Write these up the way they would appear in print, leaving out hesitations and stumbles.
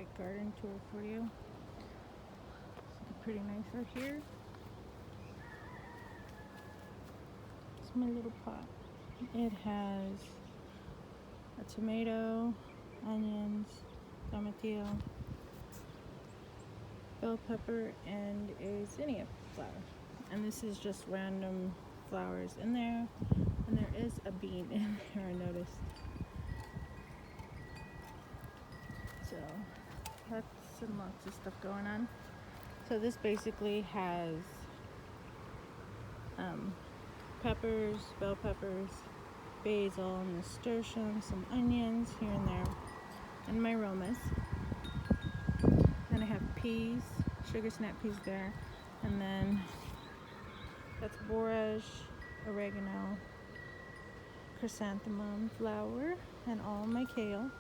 quick garden tour for you. It's pretty nice out here. It's my little pot. It has a tomato, onions, tomatillo, bell pepper, and a zinnia flower. And this is just random flowers in there. And there is a bean in there, I noticed. So lots and lots of stuff going on. So this basically has peppers, bell peppers, basil, nasturtium, some onions here and there, and my aromas. Then I have peas, sugar snap peas there, and then that's borage, oregano, chrysanthemum flower, and all my kale.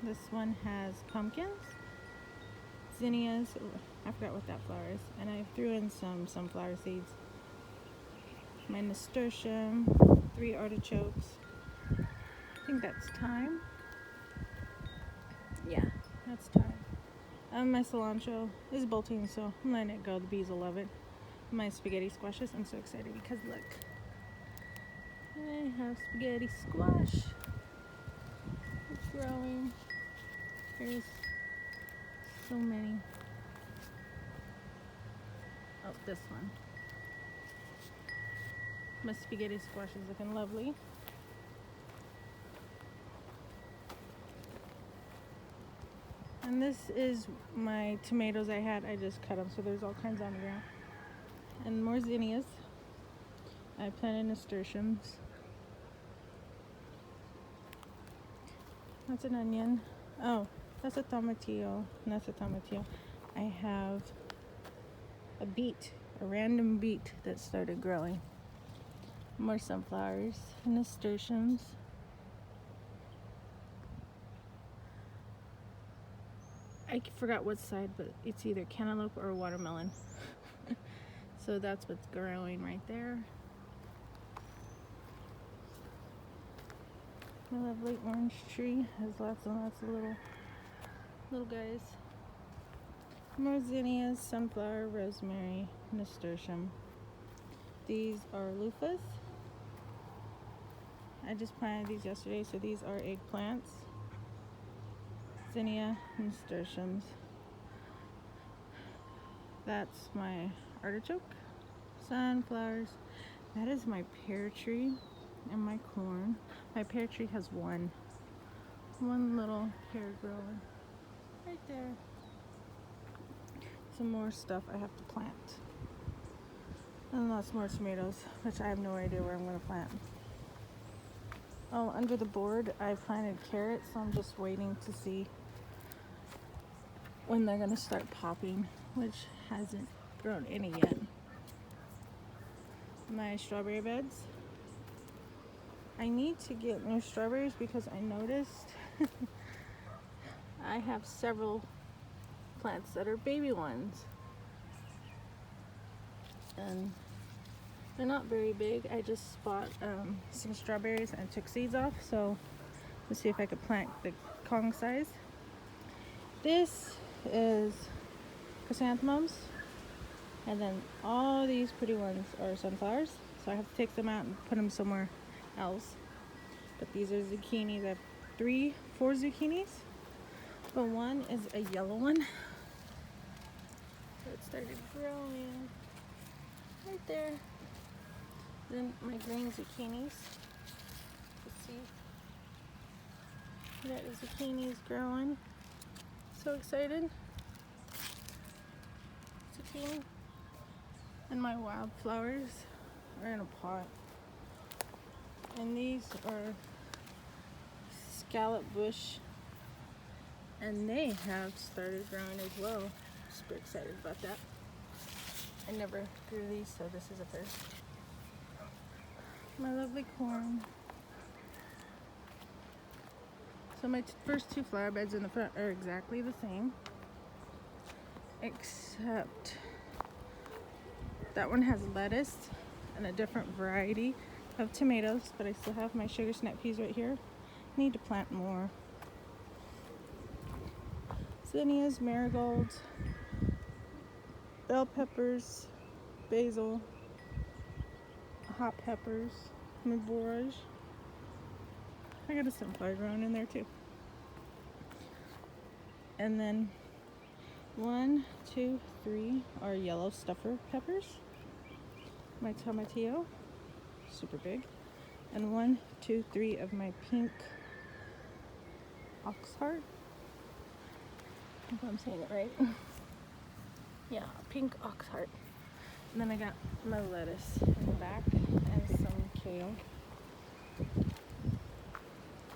This one has pumpkins, zinnias, I forgot what that flower is, and I threw in some sunflower seeds. My nasturtium, 3 artichokes. I think that's thyme. Yeah, that's thyme. My cilantro is bolting, so I'm letting it go. The bees will love it. My spaghetti squashes. I'm so excited because look, I have spaghetti squash. It's growing. There's so many. Oh, this one. My spaghetti squash is looking lovely. And this is my tomatoes I had. I just cut them, so there's all kinds on the ground. And more zinnias. I planted nasturtiums. That's an onion. Oh, that's a tomatillo. And that's a tomatillo. I have a beet, a random beet that started growing. More sunflowers, nasturtiums. I forgot what side, but it's either cantaloupe or watermelon. So that's what's growing right there. My lovely orange tree has lots and lots of little guys. More zinnias, sunflower, rosemary, nasturtium. These are loofahs. I just planted these yesterday, so these are eggplants. Zinnia, nasturtiums. That's my artichoke, sunflowers. That is my pear tree and my corn. My pear tree has one little pear growing right there. Some more stuff I have to plant. And lots more tomatoes, which I have no idea where I'm going to plant. Oh, under the board I planted carrots, so I'm just waiting to see when they're going to start popping, which hasn't grown any yet. My strawberry beds. I need to get new strawberries because I noticed I have several plants that are baby ones. And they're not very big. I just bought some strawberries and took seeds off, so let's see if I could plant the Kong size. This is chrysanthemums, and then all these pretty ones are sunflowers, so I have to take them out and put them somewhere else. But these are zucchinis. I have 4 zucchinis, but one is a yellow one. So it started growing right there. Then my green zucchinis. Let's see. That is zucchinis growing. So excited. Zucchini. And my wildflowers are in a pot. And these are scallop bush. And they have started growing as well. Super excited about that. I never grew these, so this is a first. My lovely corn. So my first 2 flower beds in the front are exactly the same, except that one has lettuce and a different variety of tomatoes, but I still have my sugar snap peas right here. Need to plant more. zinnias, marigolds, bell peppers, basil, hot peppers, borage. I got a sunflower growing in there too. And then 1, 2, 3 are yellow stuffer peppers. My tomatillo, super big. And 1, 2, 3 of my pink oxheart. I hope I'm saying it right. Yeah, pink oxheart. And then I got my lettuce in the back and some kale.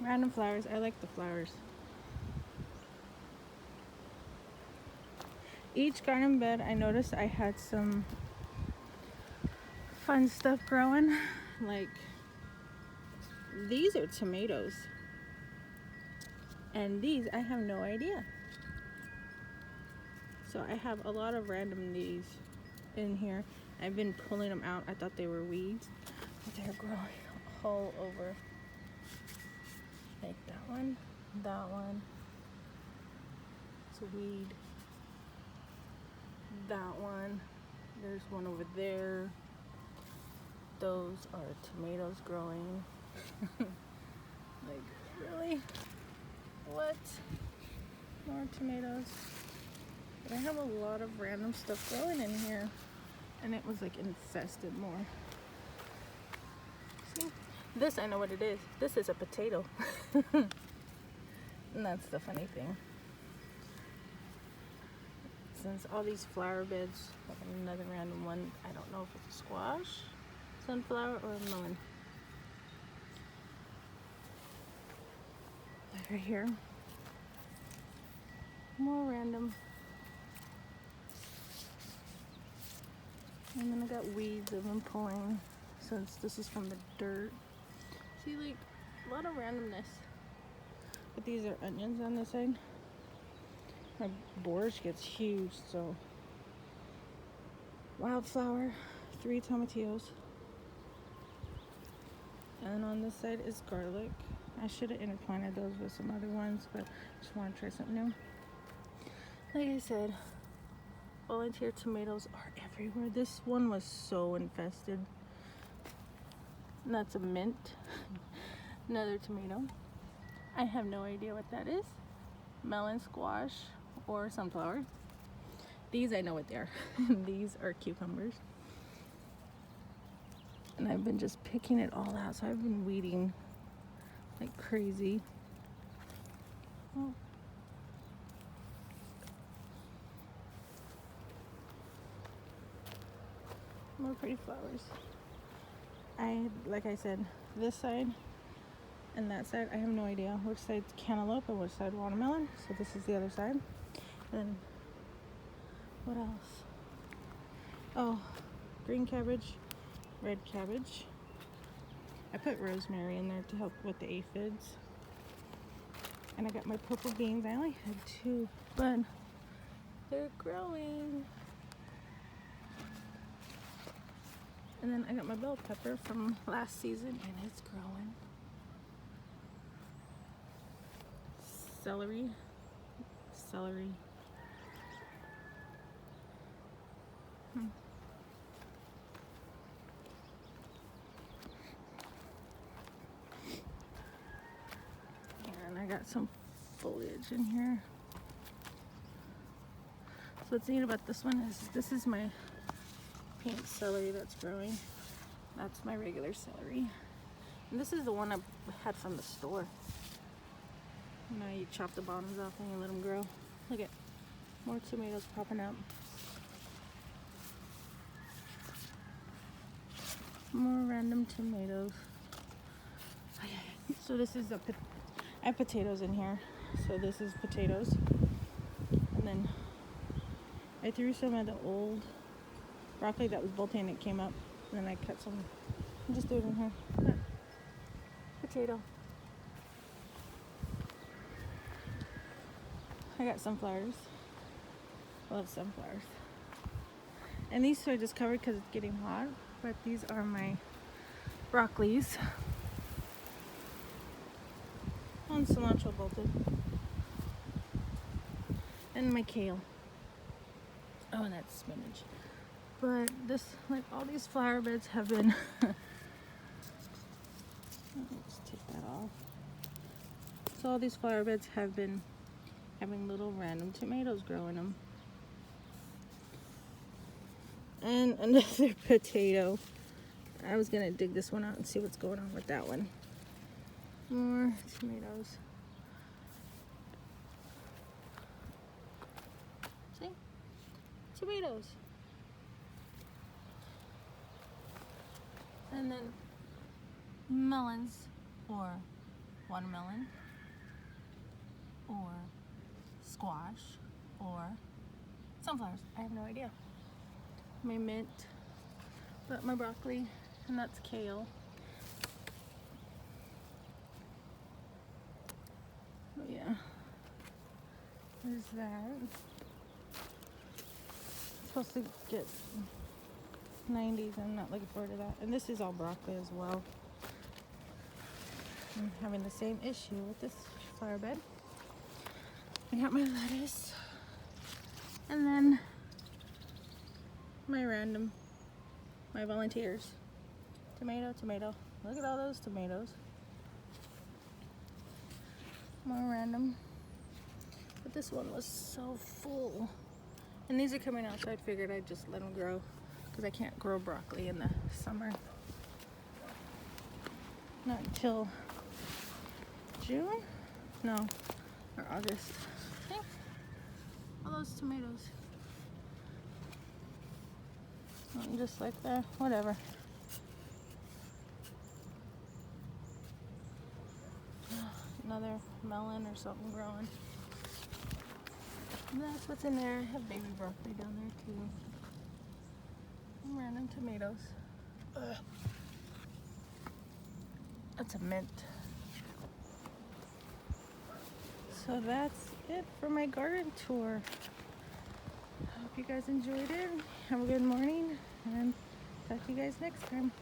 Random flowers. I like the flowers. Each garden bed, I noticed I had some fun stuff growing. Like, these are tomatoes. And these, I have no idea. So I have a lot of random these in here. I've been pulling them out. I thought they were weeds, but they're growing all over. Like that one. It's a weed. That one. There's one over there. Those are tomatoes growing. Like, really? What? More tomatoes. But I have a lot of random stuff growing in here. And it was like infested more. See? This, I know what it is. This is a potato. And that's the funny thing. Since all these flower beds, like another random one, I don't know if it's a squash, sunflower, or a melon. Right here. More random. And then I got weeds I've been pulling since this is from the dirt. See, like, a lot of randomness. But these are onions on this side. My borage gets huge, so. Wildflower, 3 tomatillos. And on this side is garlic. I should have interplanted those with some other ones, but just want to try something new. Like I said, volunteer tomatoes are everywhere. This one was so infested. And that's a mint. Another tomato. I have no idea what that is. Melon, squash, or sunflower. These I know what they are. These are cucumbers. And I've been just picking it all out, so I've been weeding like crazy. Oh. More pretty flowers. Like I said, this side and that side, I have no idea which side's cantaloupe and which side watermelon. So this is the other side. And what else? Oh, green cabbage, red cabbage. I put rosemary in there to help with the aphids. And I got my purple beans. I only had 2, but they're growing. And then I got my bell pepper from last season, and it's growing. Celery. And I got some foliage in here. So what's neat about this one is this is my pink celery that's growing. That's my regular celery. And this is the one I had from the store. Now you chop the bottoms off and you let them grow. Look at more tomatoes popping up. More random tomatoes. Okay. So this is I have potatoes in here. So this is potatoes. And then I threw some of the old broccoli that was bolting and it came up. And then I cut some and just threw it in here. Look. Potato. I got sunflowers. Love sunflowers. And these are just covered because it's getting hot. But these are my broccolis. And cilantro bolted. And my kale. Oh, and that's spinach. But this, like, all these flower beds have been let's take that off. So all these flower beds have been having little random tomatoes growing them. And another potato. I was gonna dig this one out and see what's going on with that one. More tomatoes. See? Tomatoes. And then melons, or watermelon, or squash, or sunflowers. I have no idea. My mint, but my broccoli, and that's kale. Oh yeah, there's that. Supposed to get 90s. I'm not looking forward to that. And this is all broccoli as well. I'm having the same issue with this flower bed. I got my lettuce, and then my volunteers. Tomato, tomato. Look at all those tomatoes. More random. But this one was so full. And these are coming out, so I figured I'd just let them grow, because I can't grow broccoli in the summer. Not until June? No, or August. See? All those tomatoes. Just like that, whatever. Another melon or something growing. And that's what's in there. I have baby broccoli down there too. And random tomatoes. Ugh. That's a mint. So that's it for my garden tour. I hope you guys enjoyed it. Have a good morning, and talk to you guys next time.